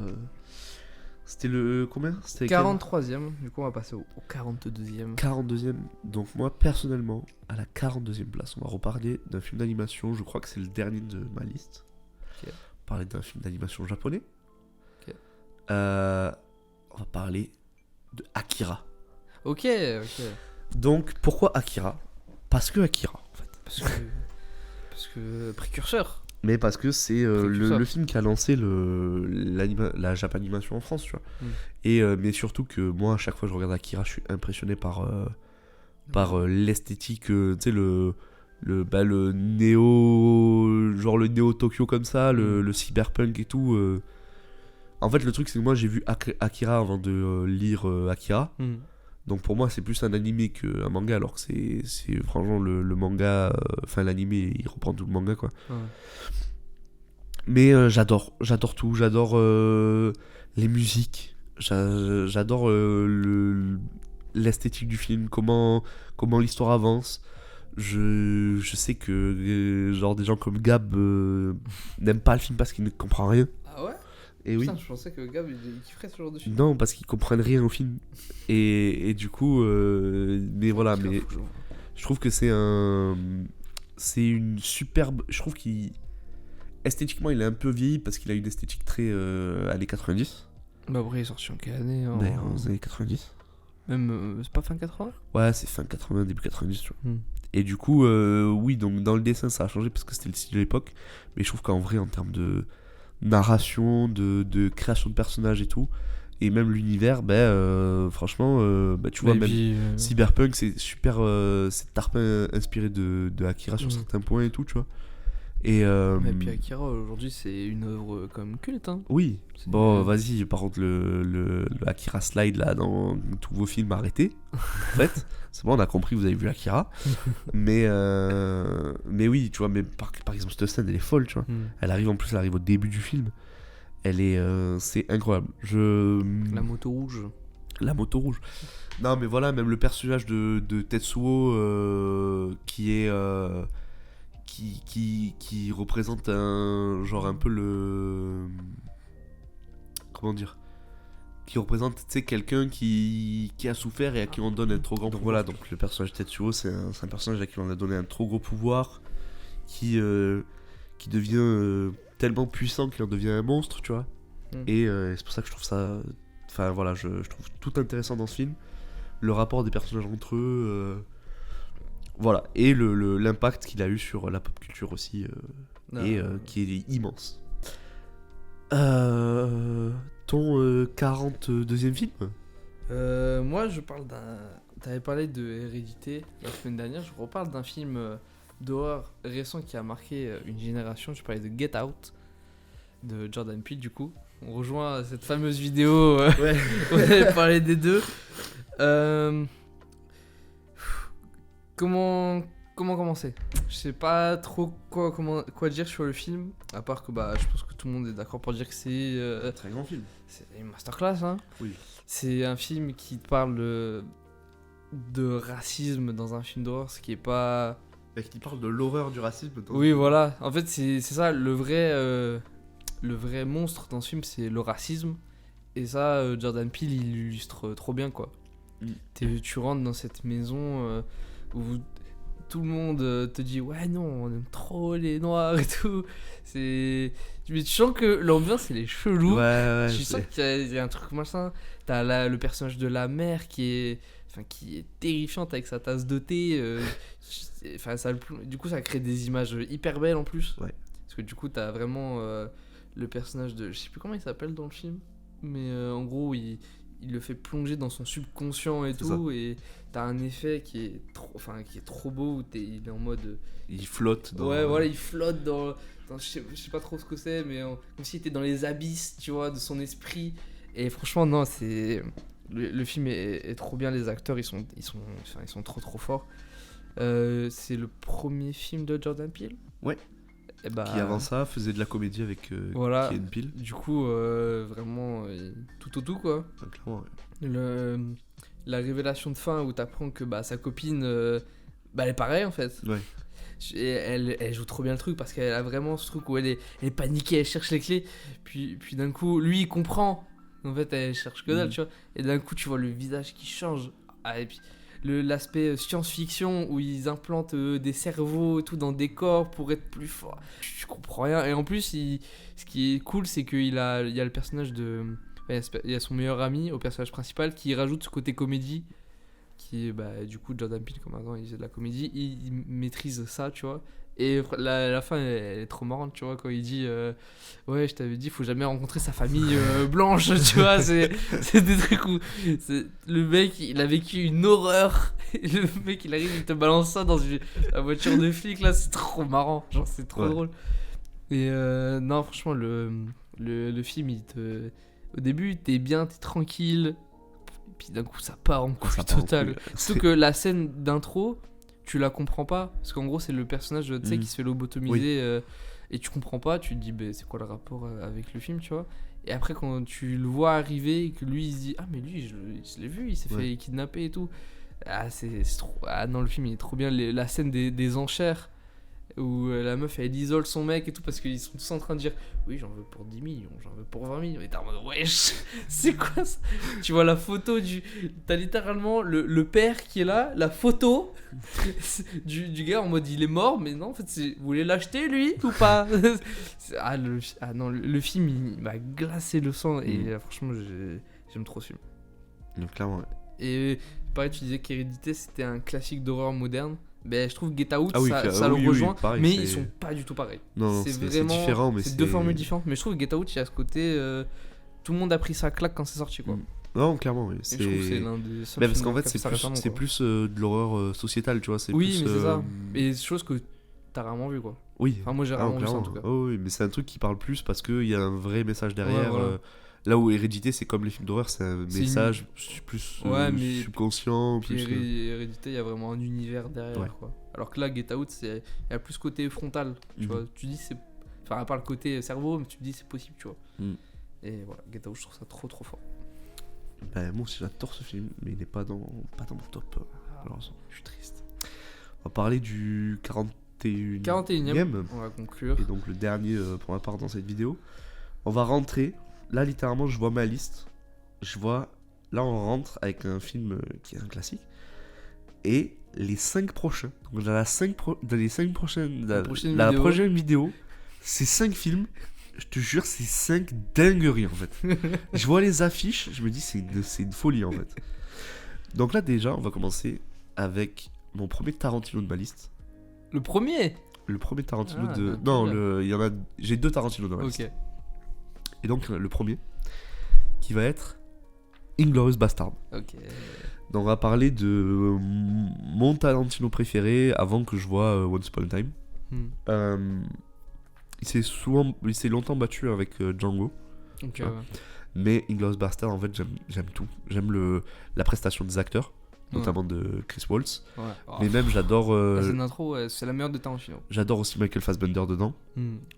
C'était le combien? C'était 43ème, du coup on va passer au 42ème. 42ème, donc moi personnellement, à la 42ème place, on va reparler d'un film d'animation, je crois que c'est le dernier de ma liste. Okay. On va parler d'un film d'animation japonais. Okay. On va parler de Akira. Ok. Donc pourquoi Akira? Parce que Akira, en fait. Parce que précurseur. Mais parce que c'est le film qui a lancé la Japanimation en France, tu vois. Et mais surtout que moi, à chaque fois que je regarde Akira, je suis impressionné par l'esthétique, tu sais, le néo, genre le néo Tokyo comme ça, le cyberpunk et tout. En fait, le truc, c'est que moi, j'ai vu Akira avant de lire Akira. Donc pour moi, c'est plus un animé qu'un manga, alors que c'est franchement le manga, enfin l'animé, il reprend tout le manga, quoi. Mais j'adore tout, j'adore les musiques, j'adore l'esthétique du film, comment l'histoire avance. Je sais que genre des gens comme Gab n'aiment pas le film parce qu'il ne comprend rien. Ah ouais? Et putain, oui. Je pensais que Gab il kifferait ce genre de film. Non, parce qu'ils comprennent rien au film. Et du coup, mais voilà, mais je trouve que c'est une superbe. Je trouve esthétiquement, il est un peu vieilli parce qu'il a une esthétique très années 90. Bah après, il est sorti en quelle année Aux années 90. Même, c'est pas fin 80? Ouais, c'est fin 80, début 90, tu vois. Et du coup, oui, donc dans le dessin, ça a changé parce que c'était le style de l'époque. Mais je trouve qu'en vrai, en termes de narration, de création de personnages et tout, et même l'univers, franchement, tu vois, même Cyberpunk, c'est super, c'est tarpin inspiré de Akira sur certains points et tout, tu vois. Et puis Akira aujourd'hui c'est une œuvre comme culte, hein. Oui, bon vas-y, par contre le Akira slide là dans tous vos films, arrêtez. En fait, c'est bon, on a compris, vous avez vu Akira. mais oui, tu vois, mais par exemple cette scène elle est folle, tu vois. Elle arrive au début du film. C'est incroyable. La moto rouge. Non mais voilà, même le personnage de Tetsuo qui est qui représente un genre un peu le, comment dire, qui représente, tu sais, quelqu'un qui a souffert et à qui on donne un trop grand pouvoir. Voilà, donc le personnage Tetsuo, c'est un personnage à qui on a donné un trop gros pouvoir, qui devient tellement puissant qu'il en devient un monstre, tu vois. Et c'est pour ça que je trouve ça, enfin voilà, je trouve tout intéressant dans ce film, le rapport des personnages entre eux, voilà, et l'impact qu'il a eu sur la pop culture aussi, qui est immense. Ton 42e film? Moi, je parle d'un. T'avais parlé de Hérédité la semaine dernière. Je reparle d'un film d'horreur récent qui a marqué une génération. Je parlais de Get Out de Jordan Peele. Du coup, on rejoint cette fameuse vidéo Ouais. où on avait parlé des deux. Comment commencer? Je sais pas trop quoi dire sur le film, à part que je pense que tout le monde est d'accord pour dire que c'est Très grand film. c'est une masterclass, hein. Oui. C'est un film qui parle de racisme dans un film d'horreur, ce qui est pas... Qui parle de l'horreur du racisme. Oui, voilà. En fait, c'est ça, le vrai monstre dans ce film, c'est le racisme. Et ça, Jordan Peele, il l'illustre trop bien, quoi. Tu rentres dans cette maison où tout le monde te dit ouais non on aime trop les noirs et tout, mais tu sens que l'ambiance elle est chelou. Ouais, Tu sens qu'il y a un truc machin. T'as le personnage de la mère qui est terrifiante avec sa tasse de thé, du coup ça crée des images hyper belles en plus, parce que du coup t'as vraiment le personnage de, je sais plus comment il s'appelle dans le film, mais en gros il le fait plonger dans son subconscient et tout, et t'as un effet qui est trop beau où il est en mode... Il flotte dans... Ouais, voilà, il flotte dans je sais pas trop ce que c'est, mais comme s'il était dans les abysses, tu vois, de son esprit. Et franchement, non, c'est... Le film est trop bien, les acteurs, ils sont trop forts. C'est le premier film de Jordan Peele. Ouais. Et qui avant ça faisait de la comédie avec voilà, Key & Peele. Du coup, vraiment, tout au tout, quoi. Donc, clairement, ouais. La révélation de fin où t'apprends que sa copine, elle est pareille en fait. Ouais. Et elle joue trop bien le truc parce qu'elle a vraiment ce truc où elle est paniquée, elle cherche les clés. Puis d'un coup, lui il comprend. En fait, elle cherche que dalle, tu vois. Et d'un coup, tu vois le visage qui change. Et puis l'aspect science-fiction où ils implantent des cerveaux et tout dans des corps pour être plus forts. Tu comprends rien. Et en plus, ce qui est cool, c'est qu'il y a le personnage de... Il y a son meilleur ami au personnage principal qui rajoute ce côté comédie, qui est du coup Jordan Peele, comme avant il faisait de la comédie, il maîtrise ça, tu vois. Et la fin elle est trop marrante, tu vois, quand il dit ouais, je t'avais dit, faut jamais rencontrer sa famille blanche, tu vois. C'est des trucs où le mec il a vécu une horreur, et le mec il arrive, il te balance ça dans la voiture de flic, là, c'est trop marrant, genre c'est trop drôle. Et non, franchement, le film, au début, t'es bien, t'es tranquille, puis d'un coup, ça part en couille totale. Surtout que la scène d'intro, tu la comprends pas, parce qu'en gros, c'est le personnage, tu sais, qui se fait lobotomiser, et tu comprends pas, tu te dis, c'est quoi le rapport avec le film, tu vois. Et après, quand tu le vois arriver, et que lui, il se dit, ah, mais lui, je l'ai vu, il s'est fait kidnapper et tout. Ah, c'est trop... Ah non, le film, il est trop bien. La scène des enchères, où la meuf elle isole son mec et tout parce qu'ils sont tous en train de dire oui, j'en veux pour 10 millions, j'en veux pour 20 millions, et t'es en mode wesh, c'est quoi ça? Tu vois la photo t'as littéralement le père qui est là, la photo du gars en mode il est mort, mais non, en fait vous voulez l'acheter lui ou pas? Non, le film il m'a glacé le sang, et franchement j'aime trop ce film. Donc clairement, ouais. Et pareil, tu disais qu'Hérédité c'était un classique d'horreur moderne. Je trouve Get Out, ça oui, le rejoint, pareil, mais ils sont pas du tout pareils. Non, c'est vraiment différent, mais c'est deux formules différentes. Mais je trouve que Get Out, il y a ce côté, tout le monde a pris sa claque quand c'est sorti, quoi. Non, clairement, oui. Et je trouve que c'est l'un des seuls parce films qu'en fait, c'est plus de l'horreur sociétale, tu vois. Oui, mais c'est ça. Et c'est chose que t'as rarement vu, quoi. Oui. Enfin, moi j'ai rarement vu ça en tout cas. Oui, mais c'est un truc qui parle plus parce qu'il y a un vrai message derrière. Ouais, voilà. Là où Hérédité, c'est comme les films d'horreur, c'est un message plus subconscient. Puis Hérédité, il y a vraiment un univers derrière, quoi. Alors que là, Get Out, il y a plus côté frontal, tu vois. Tu dis c'est... Enfin, à part le côté cerveau, mais tu te dis c'est possible, tu vois. Et voilà, Get Out, je trouve ça trop fort. Moi aussi, j'adore ce film, mais il n'est pas dans mon top. Alors, je suis triste. On va parler du 41ème, on va conclure. Et donc le dernier pour ma part dans cette vidéo. On va rentrer. Là, littéralement, je vois ma liste. Là, on rentre avec un film qui est un classique. Et les 5 prochains. Donc, dans les 5 prochaines. La prochaine vidéo, c'est 5 films. Je te jure, c'est 5 dingueries en fait. Je vois les affiches, je me dis, c'est une folie en fait. Donc là, déjà, on va commencer avec mon premier Tarantino de ma liste. Le premier Tarantino de. Non, il y en a. J'ai 2 Tarantino dans ma liste. Et donc, le premier, qui va être Inglourious Bastard. Ok. Donc, on va parler de mon Tarantino préféré avant que je vois Once Upon a Time. Il s'est longtemps battu avec Django. Ok, ouais. Mais Inglourious Bastard, en fait, j'aime tout. J'aime la prestation des acteurs, notamment de Chris Waltz. Ouais. Mais même, j'adore. La scène d'intro, c'est la meilleure de Tarantino. J'adore aussi Michael Fassbender dedans.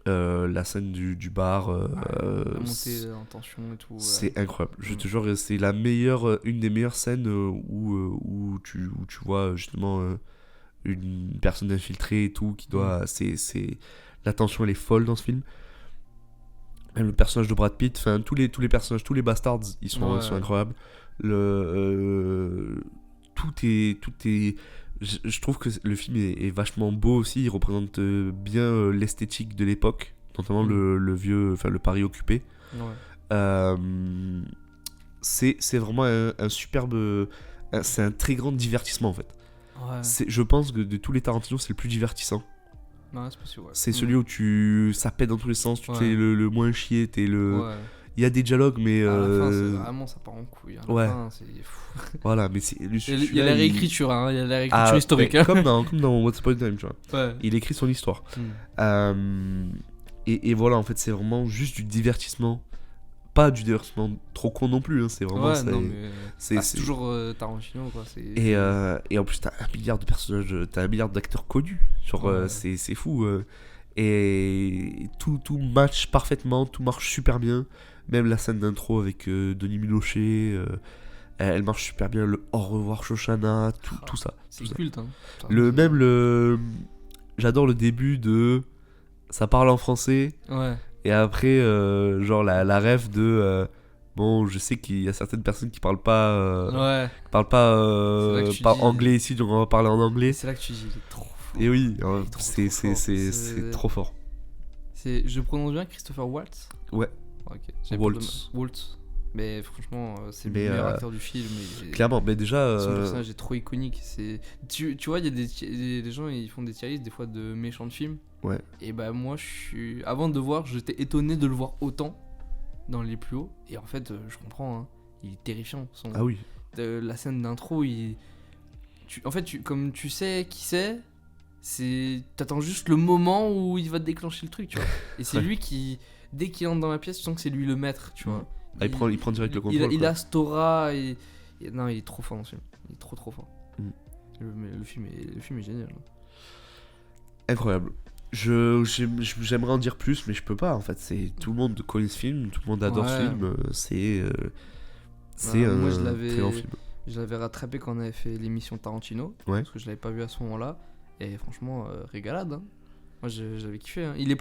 La scène du bar. La montée en tension et tout. C'est incroyable. Je te jure, c'est une des meilleures scènes où tu vois justement une personne infiltrée et tout qui doit. La tension, elle est folle dans ce film. Même le personnage de Brad Pitt, enfin tous les personnages, tous les bastards, ils sont incroyables. Tout est. Je trouve que le film est vachement beau aussi. Il représente bien l'esthétique de l'époque, notamment le vieux, enfin le Paris occupé. Ouais. C'est vraiment un superbe. C'est un très grand divertissement en fait. Ouais. Je pense que de tous les Tarantino, c'est le plus divertissant. Non, c'est possible, ouais. C'est celui où ça pète dans tous les sens, tu t'es le moins chier, t'es le. Ouais. Il y a des dialogues, mais. À la fin, vraiment, ça part en couille. À la fin, c'est fou. Voilà, mais il y a la réécriture, il y a la réécriture historique. Comme dans What's Upon a Time, tu vois. Ouais. Il écrit son histoire. Et voilà, en fait, c'est vraiment juste du divertissement. Pas du divertissement trop con non plus, hein, c'est vraiment. C'est toujours Tarantino, quoi. Et en plus, t'as 1 milliard de personnages, t'as 1 milliard d'acteurs connus. Genre, c'est fou. Et tout match parfaitement, tout marche super bien. Même la scène d'intro avec Denis Ménochet, elle marche super bien. Le Au revoir Shoshana, tout ça. C'est culte, hein. J'adore le début de. Ça parle en français. Ouais. Et après, genre la ref de. Bon, je sais qu'il y a certaines personnes qui parlent pas. Pas anglais ici, donc on va parler en anglais. C'est là que tu dis, il est trop fort. Et oui, c'est trop fort. Je prononce bien Christopher Waltz. Ouais. Ok. Waltz. Mais franchement, c'est le meilleur acteur du film. Clairement, mais déjà. Son personnage est trop iconique. Tu vois, il y a des gens, ils font des tier lists des fois de méchants de films. Ouais. Et bah, moi, avant de voir, j'étais étonné de le voir autant dans les plus hauts. Et en fait, je comprends, hein. Il est terrifiant. Ah oui. La scène d'intro, comme tu sais qui t'attends juste le moment où il va te déclencher le truc, tu vois. Et c'est lui qui, dès qu'il entre dans la pièce, tu sens que c'est lui le maître, tu vois. Il prend direct le contrôle. Il a cette aura non, il est trop fort dans ce film. Il est trop fort. Le film est génial. Incroyable. J'aimerais en dire plus, mais je peux pas en fait. Tout le monde connaît ce film, tout le monde adore ce film. C'est un très bon film. Je l'avais rattrapé quand on avait fait l'émission Tarantino, parce que je l'avais pas vu à ce moment-là. Et franchement, régalade. Hein. Moi, j'avais kiffé. Hein. Il est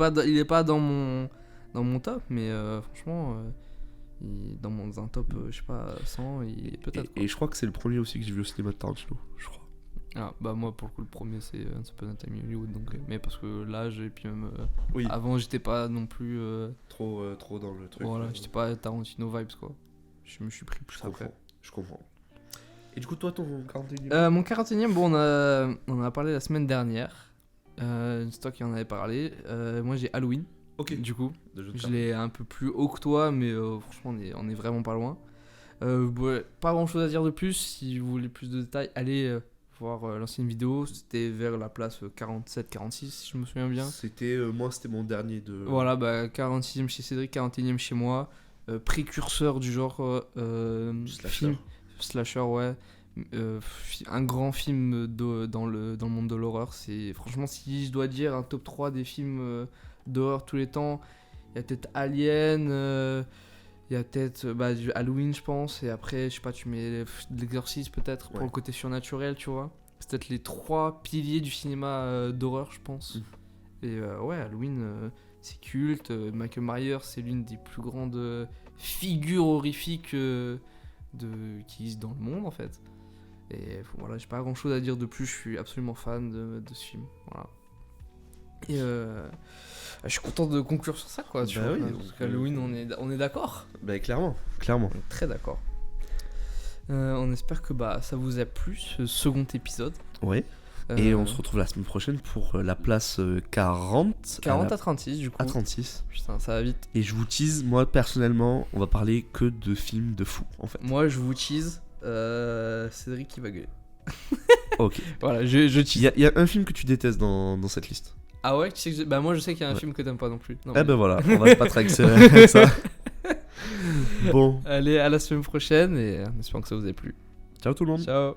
pas dans mon top, mais franchement, dans un top, je sais pas, 100, peut-être. Et je crois que c'est le premier aussi que j'ai vu au cinéma de Tarantino, je crois. Ah, bah moi, pour le coup, le premier, c'est Once Upon a Time in Hollywood. Donc, mais parce que l'âge, et puis même. Avant, j'étais pas non plus. Trop dans le truc. Voilà, j'étais pas Tarantino vibes, quoi. Je me suis pris plus après. Je comprends. Et du coup, toi, ton 41ème Mon 41ème, bon, on en a parlé la semaine dernière. Stock qui en avait parlé. Moi, j'ai Halloween. Ok. Du coup, je l'ai un peu plus haut que toi, mais franchement, on est vraiment pas loin. Pas grand chose à dire de plus. Si vous voulez plus de détails, allez voir l'ancienne vidéo. C'était vers la place 47-46, si je me souviens bien. C'était mon dernier de. Voilà, 46ème chez Cédric, 41ème chez moi. Précurseur du genre slasher, ouais. Un grand film dans le monde de l'horreur. C'est franchement, si je dois dire un top 3 des films d'horreur tous les temps, il y a peut-être Alien, il y a peut-être du Halloween, je pense, et après je sais pas, tu mets l'Exorciste peut-être pour le côté surnaturel, tu vois. c'est peut-être les 3 piliers du cinéma d'horreur, je pense. Et ouais, Halloween, c'est culte. Michael Myers, c'est l'une des plus grandes figures horrifiques qui existent dans le monde, en fait. Et voilà, j'ai pas grand chose à dire de plus, je suis absolument fan de ce film. Voilà. Et je suis content de conclure sur ça, quoi. Sur Halloween, on est d'accord. Bah, clairement. On est très d'accord. On espère que ça vous a plu, ce second épisode. Ouais. Et on se retrouve la semaine prochaine pour la place 40. 40 à 36, du coup. À 36. Putain, ça va vite. Et je vous tease, moi personnellement, on va parler que de films de fous, en fait. Moi, je vous tease, Cédric qui va gueuler. Ok. Voilà, je tease. Il y a un film que tu détestes dans cette liste. Ah ouais, tu sais que moi je sais qu'il y a un film que t'aimes pas non plus. Non, ben voilà, on va pas traxer avec ça. Bon. Allez, à la semaine prochaine et en espérant que ça vous ait plu. Ciao tout le monde. Ciao.